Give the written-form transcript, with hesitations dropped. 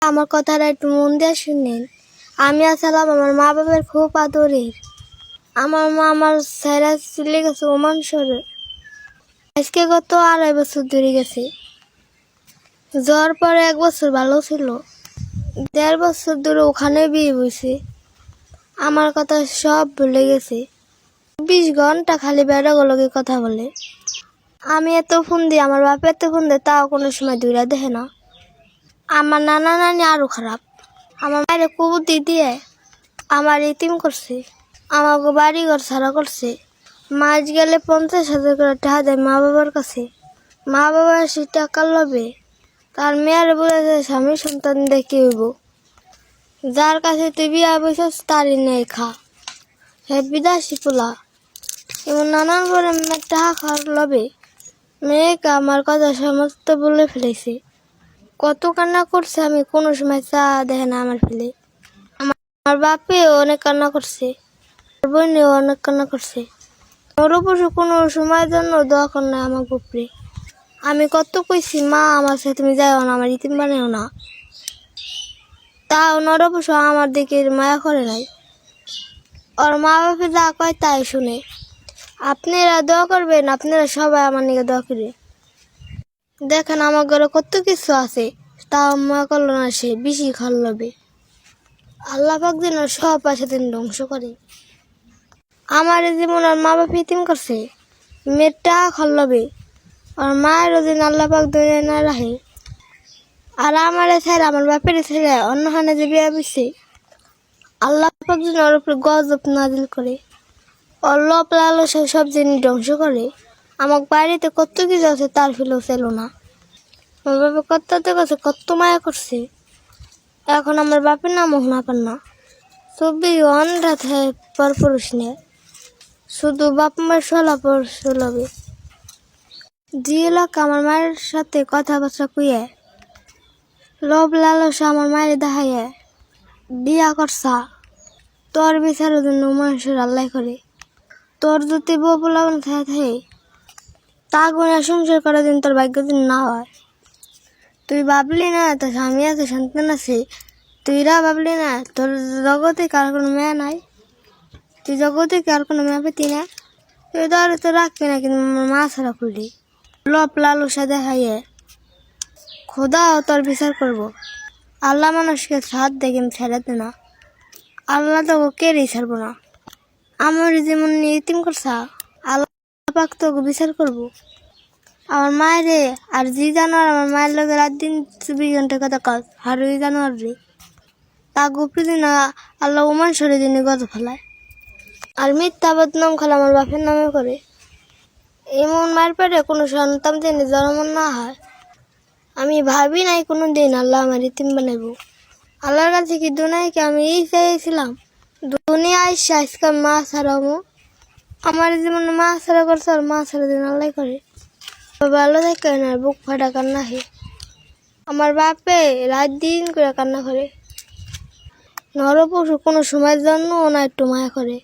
আমার কথাটা একটু মন দিয়ে শুনেন। আমি আসলাম আমার মা বাবার খুব আদরের। আমার মা আমার ছেড়ে চলে গেছে ওমানসরে। আজকে গত 2.5 বছর ধরে গেছে। জ্বর পরে 1 বছর ভালো ছিল, 1.5 বছর ধরে ওখানে বিয়ে হয়েছে। আমার কথা সব ভুলে গেছে। 20 ঘন্টা খালি বেড়াগুলোকে কথা বলে। আমি এত ফোন দিই, আমার বাপ এত ফোন দেয়, তাও কোনো সময় দূরে দেখে না। আমার নানা নানি আরো খারাপ। আমার মায়ের কুবুদ্ধি দিয়ে আমার ইতিম করছে, আমাকে বাড়ি ঘর ছাড়া করছে। মাস গেলে 50,000 করে টাকা দেয় মা বাবার কাছে। মা বাবা সে টাকা লবে তার মেয়ের বলেছে স্বামী সন্তান দেখে হইব। যার কাছে তুই বিয়া বসেছ তারই নেই খা। হে বিদেশি পোলা এমন নানান করে টাকা খাওয়ার লবে মেয়েকে আমার কথা সমস্ত বলে ফেলেছে। কত কান্না করছে, আমি কোনো সময় চা দেখে না আমার ফেলে। আমার বাপেও অনেক কান্না করছে, বোনেও অনেক কান্না করছে। নরপশু কোনো সময়ের জন্য দোয়া কর না আমার উপরে। আমি কত কইছি মা আমার সাথে তুমি যাও না, আমার ইতিম বানাও না, তাও নরপশু আমার দিকে মায়া করে নাই। ওর মা বাপে যা কয় তাই শুনে। আপনারা দোয়া করবেন, আপনারা সবাই আমার নিকে দোয়া করবে। দেখেন আমার ঘরে কত কিছু আছে, তাও মা করলো না, সে বেশি খাল্লবে। আল্লাহ পাক যেন সব পাশে ধ্বংস করে। আমার যেমন আর মা বাপ ইতিম করছে, মেয়েটা খাল্লবে আর মায়ের দিন আল্লাহ পাক ধরে না রাখে। আর আমার ছেড়ে আমার বাপের ছেড়ে অন্য হানে যে বিয়ে দিচ্ছে, আল্লাহ পাক যেন ওর উপরে গজব নাজিল করে। ওর লোভ লালসা সব জিনিস ধ্বংস করে। আমার বাড়িতে কত কিছু আছে তার ফেলেও ছিল না। আমার বাবা কততে কাছে কত মায়া করছে, এখন আমার বাপের নামও না পান না। 24 ঘন্টা পর পুরুষ নিয়ে শুধু বাপ মায়ের সোলাপর সোলাবে। যে লোক আমার মায়ের সাথে কথাবার্তা কুয়ে লোভ লালসা আমার মায়ের দেখাইয়ে বিয়া করছা, তোর বিচারের জন্য মানুষের আল্লাহ করে। তোর যদি বউ পোলাপন থাকে তা গুণে সংসার করার দিন তোর ভাগ্য দিন না হয়। তুই ভাবলি না তোর স্বামী আছে, সন্তান আছে, তুইরা ভাবলি না তোর জগতে কার কোনো মেয়ে নাই, তুই জগতে কার কোনো মেয়ে পেতি না। তুই ধর তো রাখবি না, কিন্তু মা ছাড়া করলি লোভ লালসা দেখাইয়ে খোদাও তোর বিচার করবো। আল্লাহ মানুষকে সাথ দেখে ছেড়াতে না, আল্লাহ তোকে কেড়েই ছাড়বো না। আমার যেমন ইতিম করছা, আল্লাহ পাক তোকে বিচার করবো। আমার মায়ের রে আর যে জানোয়ার আমার মায়ের লোক রাত দিন 24 ঘন্টা কথা কাজ আর ওই জানোয়ার রে তা গুপি দিন আল্লাহ ওমান সরে দিনে গত ফেলায়। আর মিথ্যা বদনাম খালা আমার বাপের নামে করে। এমন মার পেটে কোনো সন্তান জেনে জন্ম না হয়, আমি ভাবি নাই কোনো দিন আল্লাহ আমার ইতিম বানাইব। আল্লাহর কাছে কি দুনিয়াকে আমি এই চাইছিলাম, দুনিয়া আইসা আজকে মা ছাড়াবো। আমার যেমন মা ছাড়া করছে আর মা ছাড়া দিন আল্লাহ করে। ভালো থাকে না, বুক ফাটা কান্না হে। আমার বাপে রাত দিন করে কান্না করে। নরপশু কোনো সময়ের জন্য না একটু মায়া করে।